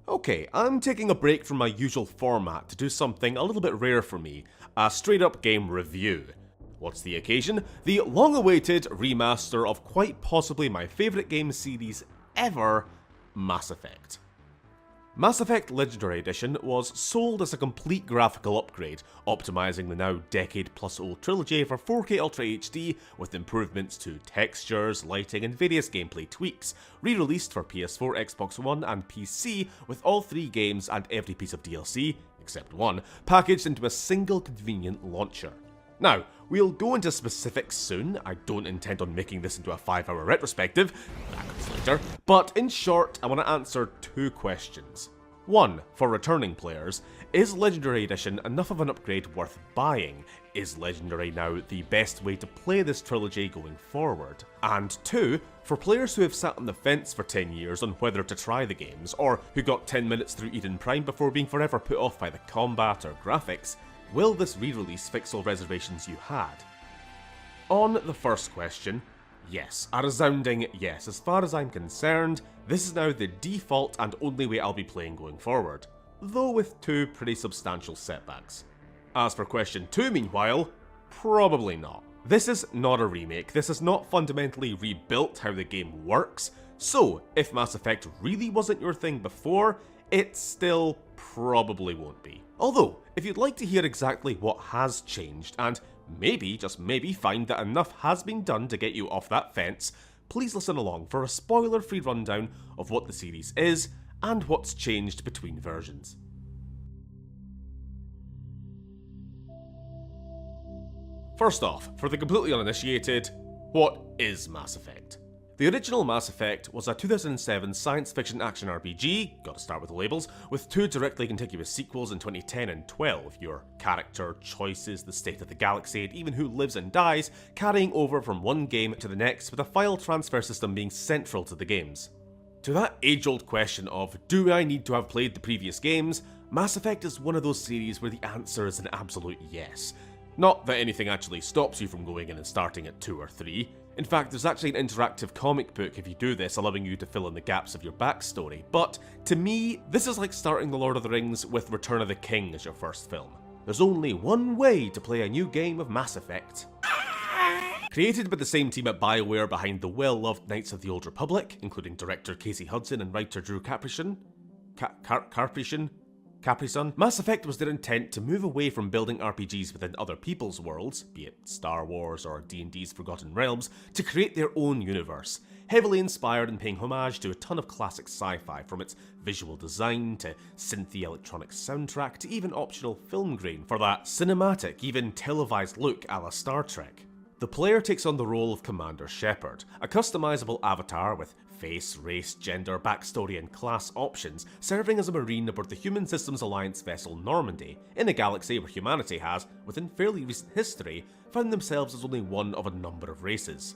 Okay, I'm taking a break from my usual format to do something a little bit rare for me, a straight up game review. What's the occasion? The long-awaited remaster of quite possibly my favourite game series ever, Mass Effect. Mass Effect Legendary Edition was sold as a complete graphical upgrade, optimising the now decade-plus-old trilogy for 4K Ultra HD with improvements to textures, lighting and various gameplay tweaks, re-released for PS4, Xbox One and PC with all 3 games and every piece of DLC, except one, packaged into a single convenient launcher. Now, we'll go into specifics soon. I don't intend on making this into a 5-hour retrospective, that comes later, but in short, I want to answer 2 questions. 1. For returning players, is Legendary Edition enough of an upgrade worth buying? Is Legendary now the best way to play this trilogy going forward? And 2. For players who have sat on the fence for 10 years on whether to try the games, or who got 10 minutes through Eden Prime before being forever put off by the combat or graphics, will this re-release fix all reservations you had? On the first question, yes, a resounding yes. As far as I'm concerned, this is now the default and only way I'll be playing going forward, though with 2 pretty substantial setbacks. As for question 2 meanwhile, probably not. This is not a remake, this has not fundamentally rebuilt how the game works, so if Mass Effect really wasn't your thing before, it still probably won't be. Although, if you'd like to hear exactly what has changed, and maybe, just maybe, find that enough has been done to get you off that fence, please listen along for a spoiler-free rundown of what the series is, and what's changed between versions. First off, for the completely uninitiated, what is Mass Effect? The original Mass Effect was a 2007 science fiction action RPG, gotta start with the labels, with 2 directly contiguous sequels in 2010 and 12, your character, choices, the state of the galaxy, and even who lives and dies, carrying over from one game to the next with a file transfer system being central to the games. To that age-old question of, do I need to have played the previous games, Mass Effect is one of those series where the answer is an absolute yes. Not that anything actually stops you from going in and starting at 2 or 3. In fact, there's actually an interactive comic book if you do this, allowing you to fill in the gaps of your backstory. But to me, this is like starting The Lord of the Rings with Return of the King as your first film. There's only one way to play a new game of Mass Effect. Created by the same team at BioWare behind the well-loved Knights of the Old Republic, including director Casey Hudson and writer Drew Caprison, Mass Effect was their intent to move away from building RPGs within other people's worlds, be it Star Wars or D&D's Forgotten Realms, to create their own universe, heavily inspired and paying homage to a ton of classic sci-fi, from its visual design to synthy electronic soundtrack to even optional film grain for that cinematic, even televised look a la Star Trek. The player takes on the role of Commander Shepard, a customizable avatar with face, race, gender, backstory and class options, serving as a marine aboard the Human Systems Alliance vessel Normandy, in a galaxy where humanity has, within fairly recent history, found themselves as only one of a number of races.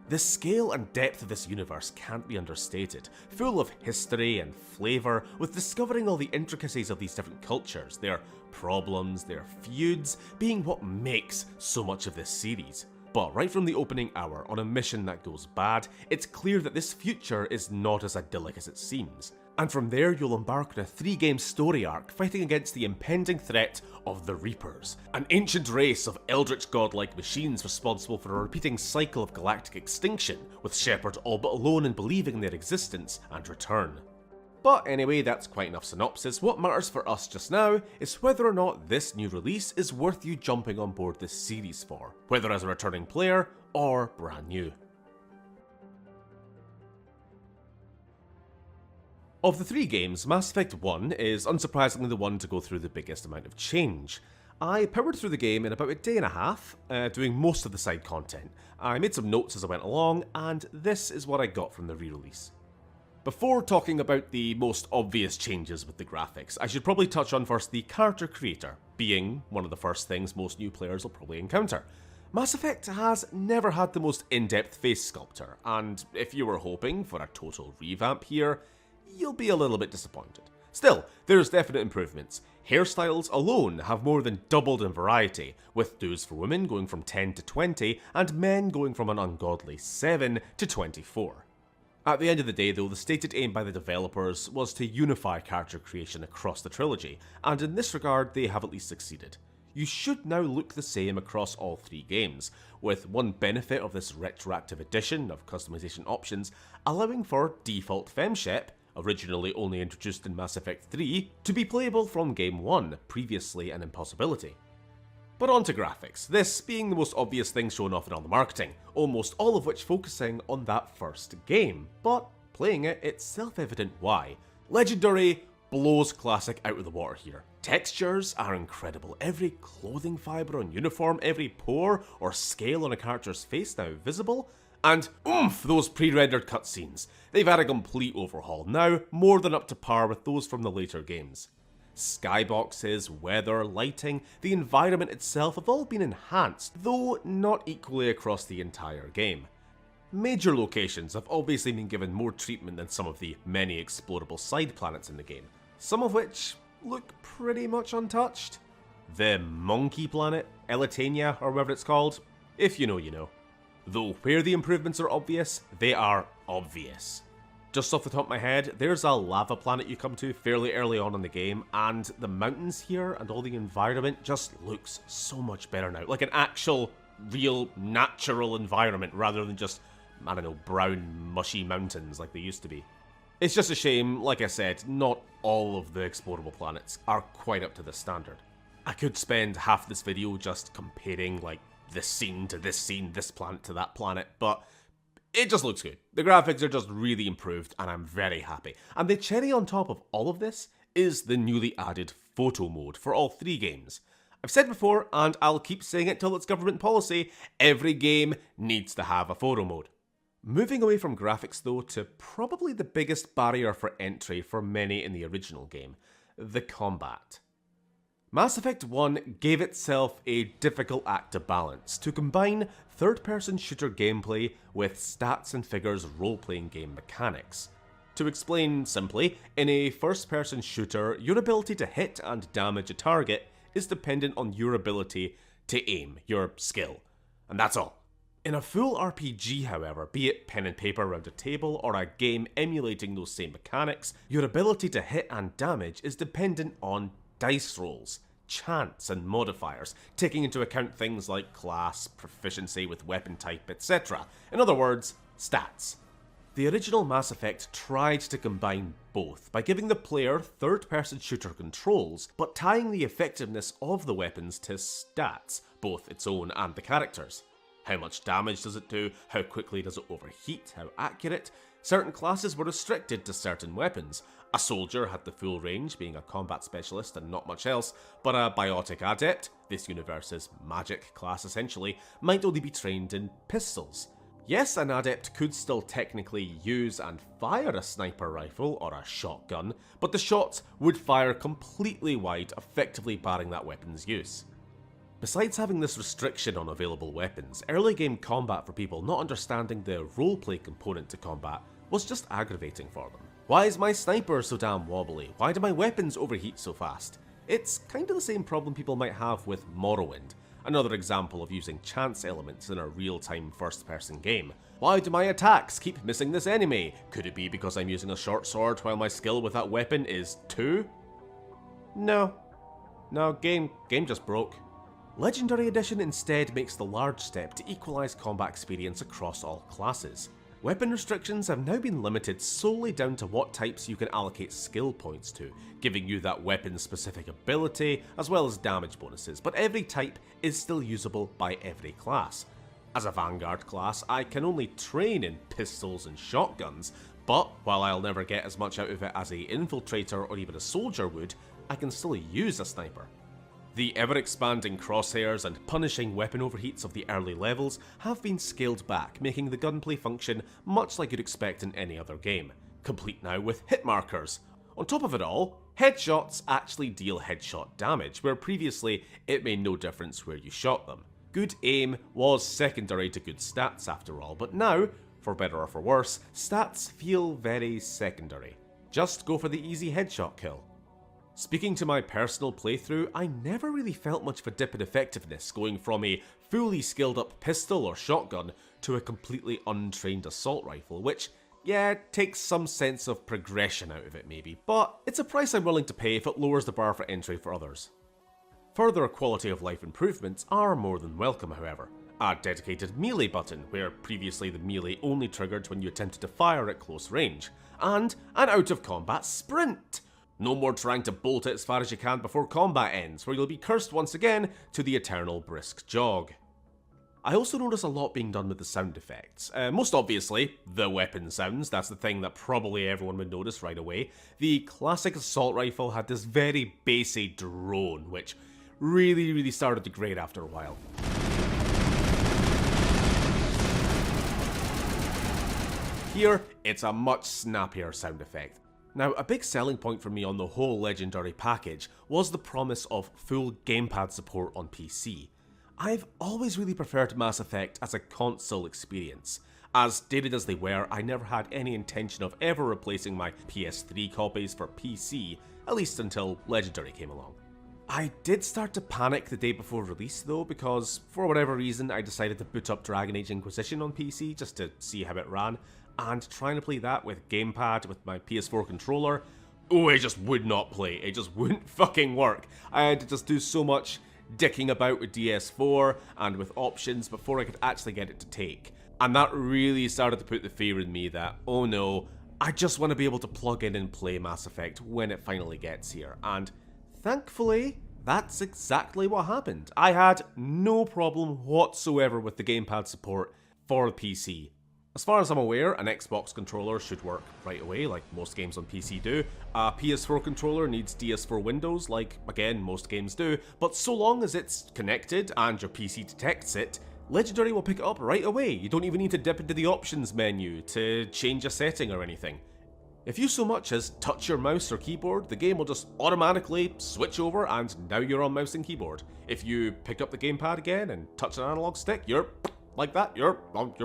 The scale and depth of this universe can't be understated, full of history and flavour, with discovering all the intricacies of these different cultures, their problems, their feuds, being what makes so much of this series. But right from the opening hour, on a mission that goes bad, it's clear that this future is not as idyllic as it seems. And from there you'll embark on a 3-game story arc fighting against the impending threat of the Reapers, an ancient race of eldritch godlike machines responsible for a repeating cycle of galactic extinction, with Shepard all but alone in believing in their existence and return. But anyway, that's quite enough synopsis. What matters for us just now is whether or not this new release is worth you jumping on board this series for, whether as a returning player or brand new. Of the 3 games, Mass Effect 1 is unsurprisingly the one to go through the biggest amount of change. I powered through the game in about a day and a half, doing most of the side content. I made some notes as I went along, and this is what I got from the re-release. Before talking about the most obvious changes with the graphics, I should probably touch on first the character creator, being one of the first things most new players will probably encounter. Mass Effect has never had the most in-depth face sculptor, and if you were hoping for a total revamp here, you'll be a little bit disappointed. Still, there's definite improvements. Hairstyles alone have more than doubled in variety, with do's for women going from 10 to 20, and men going from an ungodly 7 to 24. At the end of the day though, the stated aim by the developers was to unify character creation across the trilogy, and in this regard they have at least succeeded. You should now look the same across all three games, with one benefit of this retroactive addition of customization options allowing for default Femshep, originally only introduced in Mass Effect 3, to be playable from Game 1, previously an impossibility. But on to graphics, this being the most obvious thing shown off in all the marketing, almost all of which focusing on that first game, but playing it, it's self-evident why. Legendary blows classic out of the water here. Textures are incredible, every clothing fibre on uniform, every pore or scale on a character's face now visible, and oomph, those pre-rendered cutscenes. They've had a complete overhaul, now more than up to par with those from the later games. Skyboxes, weather, lighting, the environment itself have all been enhanced, though not equally across the entire game. Major locations have obviously been given more treatment than some of the many explorable side planets in the game, some of which look pretty much untouched. The Monkey Planet, Elitania, or whatever it's called, if you know you know. Though where the improvements are obvious, they are obvious. Just off the top of my head, there's a lava planet you come to fairly early on in the game, and the mountains here and all the environment just looks so much better now. Like an actual, real, natural environment rather than just, I don't know, brown, mushy mountains like they used to be. It's just a shame, like I said, not all of the explorable planets are quite up to this standard. I could spend half this video just comparing, like, this scene to this scene, this planet to that planet, but it just looks good. The graphics are just really improved and I'm very happy. And the cherry on top of all of this is the newly added photo mode for all three games. I've said before, and I'll keep saying it till it's government policy, every game needs to have a photo mode. Moving away from graphics though to probably the biggest barrier for entry for many in the original game, the combat. Mass Effect 1 gave itself a difficult act to balance, to combine third-person shooter gameplay with stats and figures role-playing game mechanics. To explain simply, in a first-person shooter, your ability to hit and damage a target is dependent on your ability to aim, your skill, and that's all. In a full RPG, however, be it pen and paper around a table or a game emulating those same mechanics, your ability to hit and damage is dependent on dice rolls, chance and modifiers, taking into account things like class, proficiency with weapon type, etc. In other words, stats. The original Mass Effect tried to combine both by giving the player third-person shooter controls, but tying the effectiveness of the weapons to stats, both its own and the characters. How much damage does it do? How quickly does it overheat? How accurate? Certain classes were restricted to certain weapons. A soldier had the full range, being a combat specialist and not much else, but a biotic adept, this universe's magic class essentially, might only be trained in pistols. Yes, an adept could still technically use and fire a sniper rifle or a shotgun, but the shots would fire completely wide, effectively barring that weapon's use. Besides having this restriction on available weapons, early game combat for people not understanding the roleplay component to combat was just aggravating for them. Why is my sniper so damn wobbly? Why do my weapons overheat so fast? It's kind of the same problem people might have with Morrowind, another example of using chance elements in a real-time first-person game. Why do my attacks keep missing this enemy? Could it be because I'm using a short sword while my skill with that weapon is 2? No, game just broke. Legendary Edition instead makes the large step to equalise combat experience across all classes. Weapon restrictions have now been limited solely down to what types you can allocate skill points to, giving you that weapon-specific ability as well as damage bonuses, but every type is still usable by every class. As a Vanguard class, I can only train in pistols and shotguns, but while I'll never get as much out of it as a infiltrator or even a soldier would, I can still use a sniper. The ever-expanding crosshairs and punishing weapon overheats of the early levels have been scaled back, making the gunplay function much like you'd expect in any other game, complete now with hit markers. On top of it all, headshots actually deal headshot damage, where previously it made no difference where you shot them. Good aim was secondary to good stats after all, but now, for better or for worse, stats feel very secondary. Just go for the easy headshot kill. Speaking to my personal playthrough, I never really felt much of a dip in effectiveness going from a fully skilled up pistol or shotgun to a completely untrained assault rifle, which Yeah, it takes some sense of progression out of it maybe, but it's a price I'm willing to pay if it lowers the bar for entry for others. Further quality of life improvements are more than welcome, however. A dedicated melee button, where previously the melee only triggered when you attempted to fire at close range, and an out-of-combat sprint! No more trying to bolt it as far as you can before combat ends, where you'll be cursed once again to the eternal brisk jog. I also notice a lot being done with the sound effects. Most obviously, the weapon sounds, that's the thing that probably everyone would notice right away. The classic assault rifle had this very bassy drone, which really started to grate after a while. Here, it's a much snappier sound effect. Now, a big selling point for me on the whole Legendary package was the promise of full gamepad support on PC. I've always really preferred Mass Effect as a console experience. As dated as they were, I never had any intention of ever replacing my PS3 copies for PC, at least until Legendary came along. I did start to panic the day before release though, because for whatever reason I decided to boot up Dragon Age Inquisition on PC just to see how it ran, and trying to play that with gamepad with my PS4 controller, it just would not play, it just wouldn't fucking work. I had to just do so much dicking about with DS4 and with options before I could actually get it to take. And that really started to put the fear in me that, oh no, I just want to be able to plug in and play Mass Effect when it finally gets here. And thankfully, that's exactly what happened. I had no problem whatsoever with the gamepad support for the PC. As far as I'm aware, an Xbox controller should work right away, like most games on PC do. A PS4 controller needs DS4 Windows, like, again, most games do, but so long as it's connected and your PC detects it, Legendary will pick it up right away. You don't even need to dip into the options menu to change a setting or anything. If you so much as touch your mouse or keyboard, the game will just automatically switch over and now you're on mouse and keyboard. If you pick up the gamepad again and touch an analog stick, you're like that, you're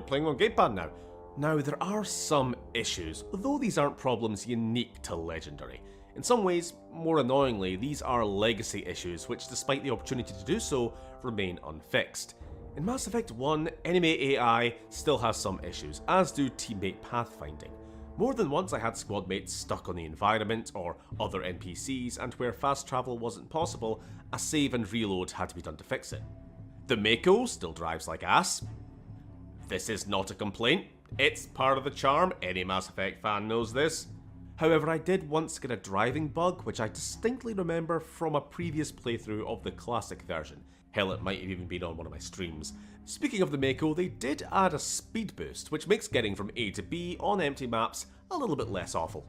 playing on gamepad now. Now, there are some issues, though these aren't problems unique to Legendary. In some ways, more annoyingly, these are legacy issues which, despite the opportunity to do so, remain unfixed. In Mass Effect 1, enemy AI still has some issues, as do teammate pathfinding. More than once I had squad mates stuck on the environment or other NPCs, and where fast travel wasn't possible, a save and reload had to be done to fix it. The Mako still drives like ass. This is not a complaint. It's part of the charm, any Mass Effect fan knows this. However, I did once get a driving bug, which I distinctly remember from a previous playthrough of the classic version. Hell, it might have even been on one of my streams. Speaking of the Mako, they did add a speed boost, which makes getting from A to B on empty maps a little bit less awful.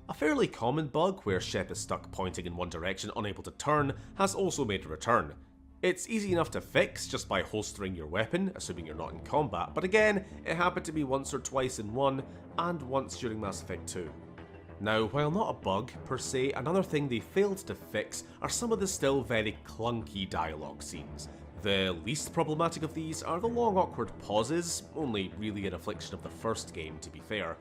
A fairly common bug where Shep is stuck pointing in one direction, unable to turn, has also made a return. It's easy enough to fix just by holstering your weapon, assuming you're not in combat, but again, it happened to me once or twice in 1, and once during Mass Effect 2. Now, while not a bug per se, another thing they failed to fix are some of the still very clunky dialogue scenes. The least problematic of these are the long awkward pauses, only really an affliction of the first game to be fair.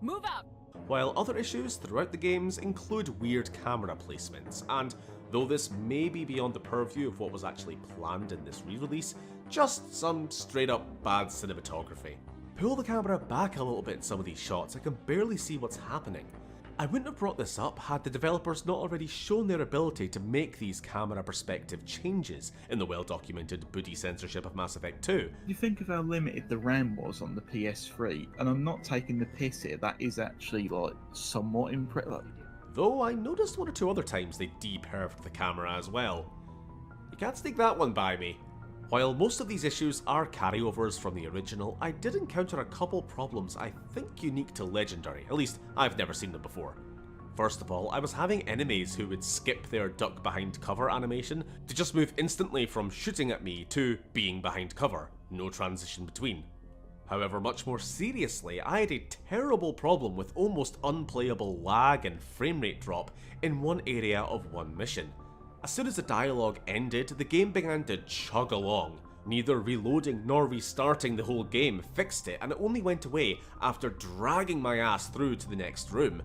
Move out! While other issues throughout the games include weird camera placements, and though this may be beyond the purview of what was actually planned in this re-release, just some straight up bad cinematography. Pull the camera back a little bit in some of these shots, I can barely see what's happening. I wouldn't have brought this up had the developers not already shown their ability to make these camera perspective changes in the well-documented booty censorship of Mass Effect 2. You think of how limited the RAM was on the PS3, and I'm not taking the piss here, that is actually like somewhat impressive. Though I noticed one or two other times they de-perfed the camera as well. You can't sneak that one by me. While most of these issues are carryovers from the original, I did encounter a couple problems I think unique to Legendary, at least I've never seen them before. First of all, I was having enemies who would skip their duck behind cover animation to just move instantly from shooting at me to being behind cover, no transition between. However, much more seriously, I had a terrible problem with almost unplayable lag and framerate drop in one area of one mission. As soon as the dialogue ended, the game began to chug along. Neither reloading nor restarting the whole game fixed it, and it only went away after dragging my ass through to the next room.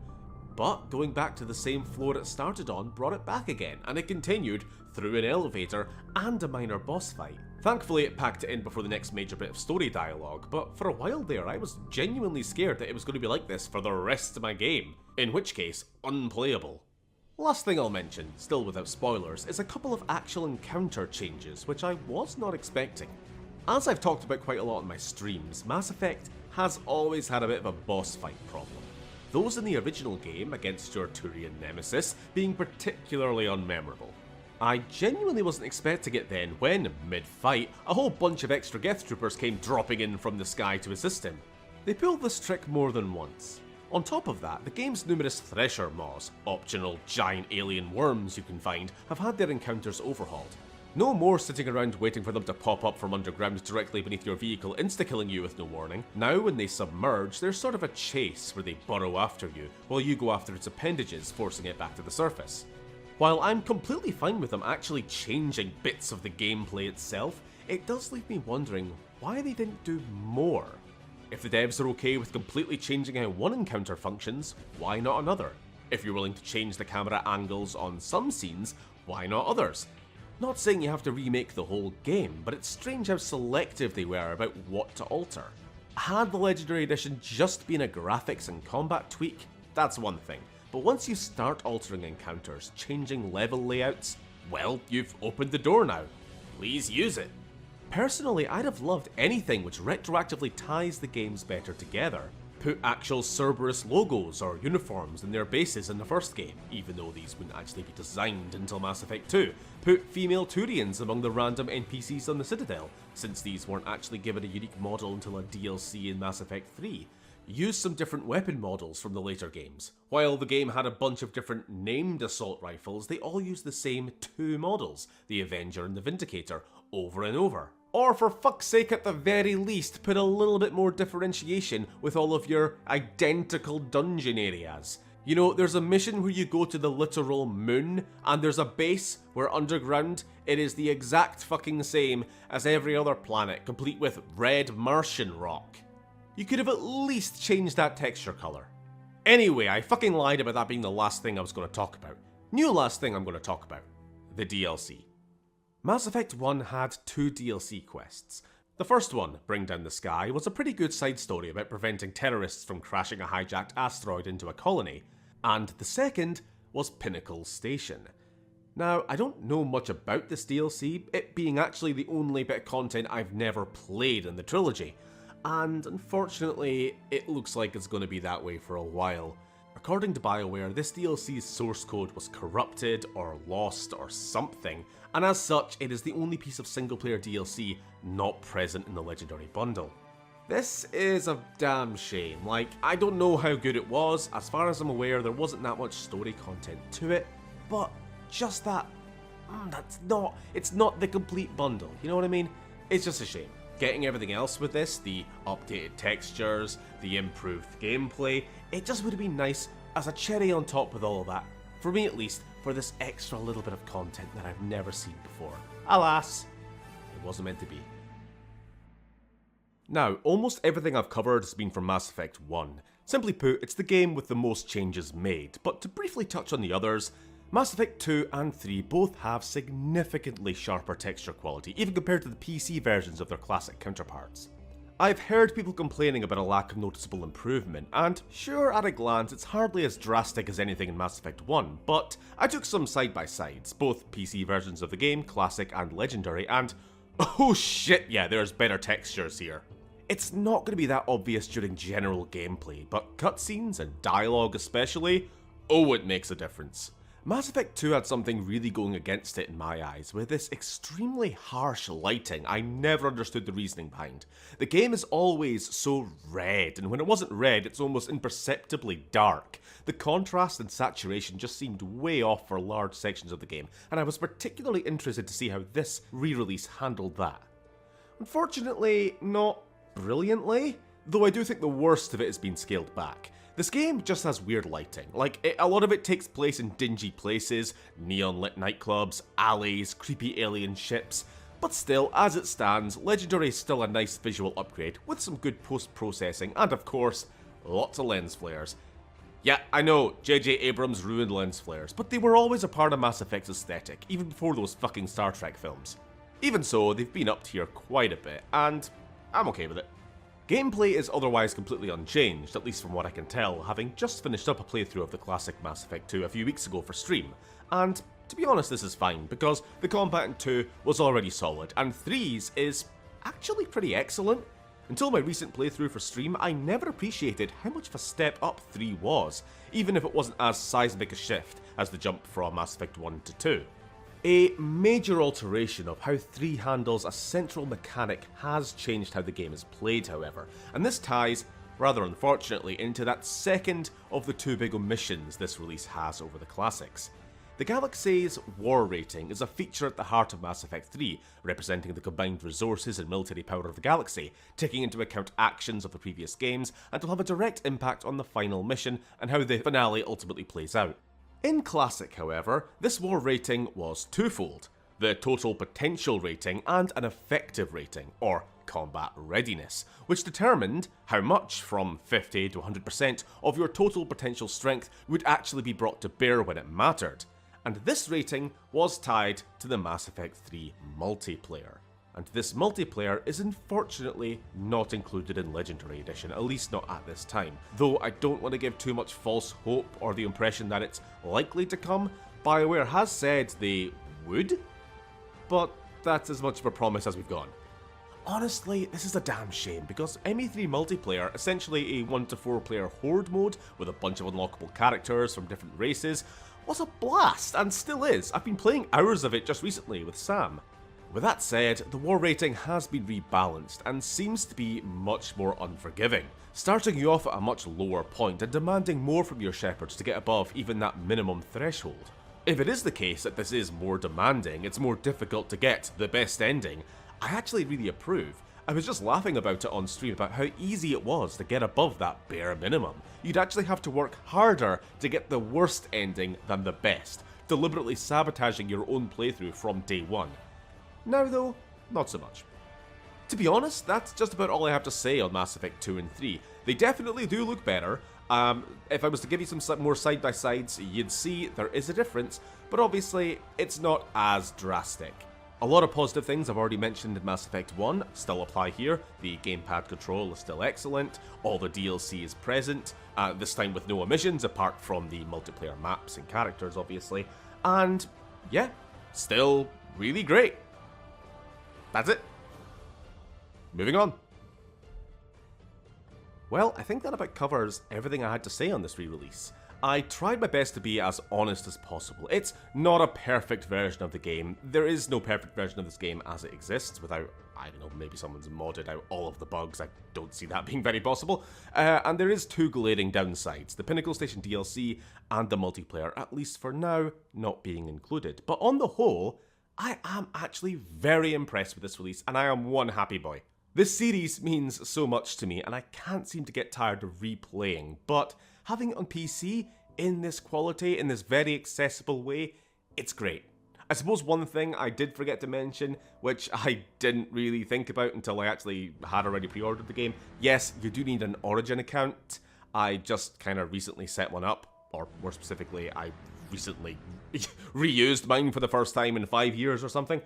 But going back to the same floor it started on brought it back again, and it continued through an elevator and a minor boss fight. Thankfully it packed it in before the next major bit of story dialogue, but for a while there I was genuinely scared that it was going to be like this for the rest of my game, in which case, unplayable. Last thing I'll mention, still without spoilers, is a couple of actual encounter changes which I was not expecting. As I've talked about quite a lot in my streams, Mass Effect has always had a bit of a boss fight problem. Those in the original game against your Turian nemesis being particularly unmemorable. I genuinely wasn't expecting it then when, mid-fight, a whole bunch of extra Geth troopers came dropping in from the sky to assist him. They pulled this trick more than once. On top of that, the game's numerous Thresher Maws, optional giant alien worms you can find, have had their encounters overhauled. No more sitting around waiting for them to pop up from underground directly beneath your vehicle insta-killing you with no warning. Now when they submerge, there's sort of a chase where they burrow after you, while you go after its appendages, forcing it back to the surface. While I'm completely fine with them actually changing bits of the gameplay itself, it does leave me wondering why they didn't do more. If the devs are okay with completely changing how one encounter functions, why not another? If you're willing to change the camera angles on some scenes, why not others? Not saying you have to remake the whole game, but it's strange how selective they were about what to alter. Had the Legendary Edition just been a graphics and combat tweak, that's one thing, but once you start altering encounters, changing level layouts, well, you've opened the door now. Please use it. Personally, I'd have loved anything which retroactively ties the games better together. Put actual Cerberus logos or uniforms in their bases in the first game, even though these wouldn't actually be designed until Mass Effect 2. Put female Turians among the random NPCs on the Citadel, since these weren't actually given a unique model until a DLC in Mass Effect 3. Use some different weapon models from the later games. While the game had a bunch of different named assault rifles, they all used the same two models, the Avenger and the Vindicator, over and over. Or for fuck's sake, at the very least, put a little bit more differentiation with all of your identical dungeon areas. You know, there's a mission where you go to the literal moon, and there's a base where underground it is the exact fucking same as every other planet, complete with red Martian rock. You could have at least changed that texture color. Anyway, I fucking lied about that being the last thing I was going to talk about. New last thing I'm going to talk about. The DLC. Mass Effect 1 had two DLC quests. The first one, Bring Down the Sky, was a pretty good side story about preventing terrorists from crashing a hijacked asteroid into a colony, and the second was Pinnacle Station. Now, I don't know much about this DLC, it being actually the only bit of content I've never played in the trilogy, and unfortunately, it looks like it's going to be that way for a while. According to BioWare, this DLC's source code was corrupted or lost or something, and as such, it is the only piece of single-player DLC not present in the Legendary Bundle. This is a damn shame. Like, I don't know how good it was. As far as I'm aware, there wasn't that much story content to it, but just that, it's not the complete bundle, you know what I mean? It's just a shame. Getting everything else with this, the updated textures, the improved gameplay, it just would have been nice as a cherry on top with all of that. For me at least, for this extra little bit of content that I've never seen before. Alas, it wasn't meant to be. Now, almost everything I've covered has been from Mass Effect 1. Simply put, it's the game with the most changes made, but to briefly touch on the others, Mass Effect 2 and 3 both have significantly sharper texture quality, even compared to the PC versions of their classic counterparts. I've heard people complaining about a lack of noticeable improvement, and sure, at a glance it's hardly as drastic as anything in Mass Effect 1, but I took some side-by-sides, both PC versions of the game, classic and legendary, and oh shit yeah, there's better textures here. It's not going to be that obvious during general gameplay, but cutscenes and dialogue especially, oh it makes a difference. Mass Effect 2 had something really going against it in my eyes, with this extremely harsh lighting I never understood the reasoning behind. The game is always so red, and when it wasn't red, it's almost imperceptibly dark. The contrast and saturation just seemed way off for large sections of the game, and I was particularly interested to see how this re-release handled that. Unfortunately, not brilliantly, though I do think the worst of it has been scaled back. This game just has weird lighting, a lot of it takes place in dingy places, neon-lit nightclubs, alleys, creepy alien ships, but still, as it stands, Legendary is still a nice visual upgrade, with some good post-processing, and of course, lots of lens flares. Yeah, I know, J.J. Abrams ruined lens flares, but they were always a part of Mass Effect's aesthetic, even before those fucking Star Trek films. Even so, they've been upped here quite a bit, and I'm okay with it. Gameplay is otherwise completely unchanged, at least from what I can tell, having just finished up a playthrough of the classic Mass Effect 2 a few weeks ago for stream, and to be honest this is fine, because the combat in 2 was already solid, and 3's is actually pretty excellent. Until my recent playthrough for stream, I never appreciated how much of a step up 3 was, even if it wasn't as seismic a shift as the jump from Mass Effect 1 to 2. A major alteration of how 3 handles a central mechanic has changed how the game is played, however, and this ties, rather unfortunately, into that second of the 2 big omissions this release has over the classics. The Galaxy's war rating is a feature at the heart of Mass Effect 3, representing the combined resources and military power of the galaxy, taking into account actions of the previous games, and will have a direct impact on the final mission and how the finale ultimately plays out. In Classic, however, this war rating was twofold: the total potential rating and an effective rating, or combat readiness, which determined how much, from 50 to 100% of your total potential strength would actually be brought to bear when it mattered. And this rating was tied to the Mass Effect 3 multiplayer. And this multiplayer is unfortunately not included in Legendary Edition, at least not at this time. Though I don't want to give too much false hope or the impression that it's likely to come. BioWare has said they would, but that's as much of a promise as we've got. Honestly, this is a damn shame, because ME3 multiplayer, essentially a 1 to 4 player horde mode with a bunch of unlockable characters from different races, was a blast, and still is. I've been playing hours of it just recently with Sam. With that said, the war rating has been rebalanced and seems to be much more unforgiving, starting you off at a much lower point and demanding more from your shepherds to get above even that minimum threshold. If it is the case that this is more demanding, it's more difficult to get the best ending, I actually really approve. I was just laughing about it on stream about how easy it was to get above that bare minimum. You'd actually have to work harder to get the worst ending than the best, deliberately sabotaging your own playthrough from day one. Now though, not so much. To be honest, that's just about all I have to say on Mass Effect 2 and 3. They definitely do look better. If I was to give you some more side-by-sides, you'd see there is a difference, but obviously it's not as drastic. A lot of positive things I've already mentioned in Mass Effect 1 still apply here. The gamepad control is still excellent, all the DLC is present, this time with no omissions apart from the multiplayer maps and characters obviously, and yeah, still really great. That's it. Moving on. Well, I think that about covers everything I had to say on this re-release. I tried my best to be as honest as possible. It's not a perfect version of the game. There is no perfect version of this game as it exists without, I don't know, maybe someone's modded out all of the bugs. I don't see that being very possible. And there is 2 glaring downsides: the Pinnacle Station DLC and the multiplayer, at least for now, not being included. But on the whole, I am actually very impressed with this release, and I am one happy boy. This series means so much to me, and I can't seem to get tired of replaying, but having it on PC in this quality, in this very accessible way, it's great. I suppose one thing I did forget to mention, which I didn't really think about until I actually had already pre-ordered the game, yes, you do need an Origin account. I just kind of recently set one up, or more specifically, I recently reused mine for the first time in 5 years or something.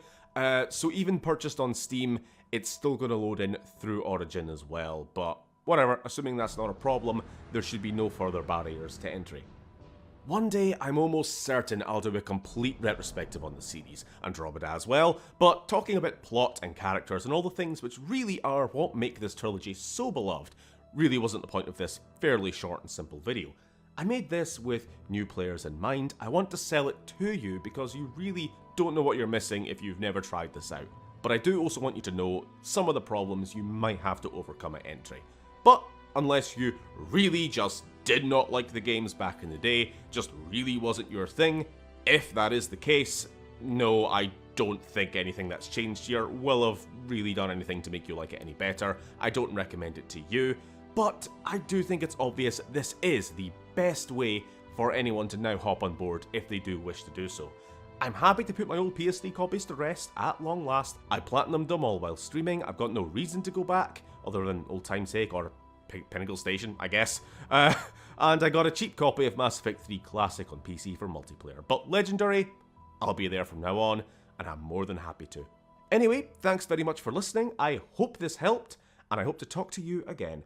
So even purchased on Steam, it's still going to load in through Origin as well, but whatever, assuming that's not a problem, there should be no further barriers to entry. One day, I'm almost certain I'll do a complete retrospective on the series, Andromeda as well, but talking about plot and characters and all the things which really are what make this trilogy so beloved really wasn't the point of this fairly short and simple video. I made this with new players in mind. I want to sell it to you because you really don't know what you're missing if you've never tried this out. But I do also want you to know some of the problems you might have to overcome at entry. But unless you really just did not like the games back in the day, just really wasn't your thing, if that is the case, no, I don't think anything that's changed here will have really done anything to make you like it any better. I don't recommend it to you, but I do think it's obvious this is the best way for anyone to now hop on board if they do wish to do so. I'm happy to put my old PS3 copies to rest at long last. I platinumed them all while streaming. I've got no reason to go back, other than old time's sake, or Pinnacle Station, I guess. And I got a cheap copy of Mass Effect 3 Classic on PC for multiplayer. But Legendary, I'll be there from now on, and I'm more than happy to. Anyway, thanks very much for listening. I hope this helped, and I hope to talk to you again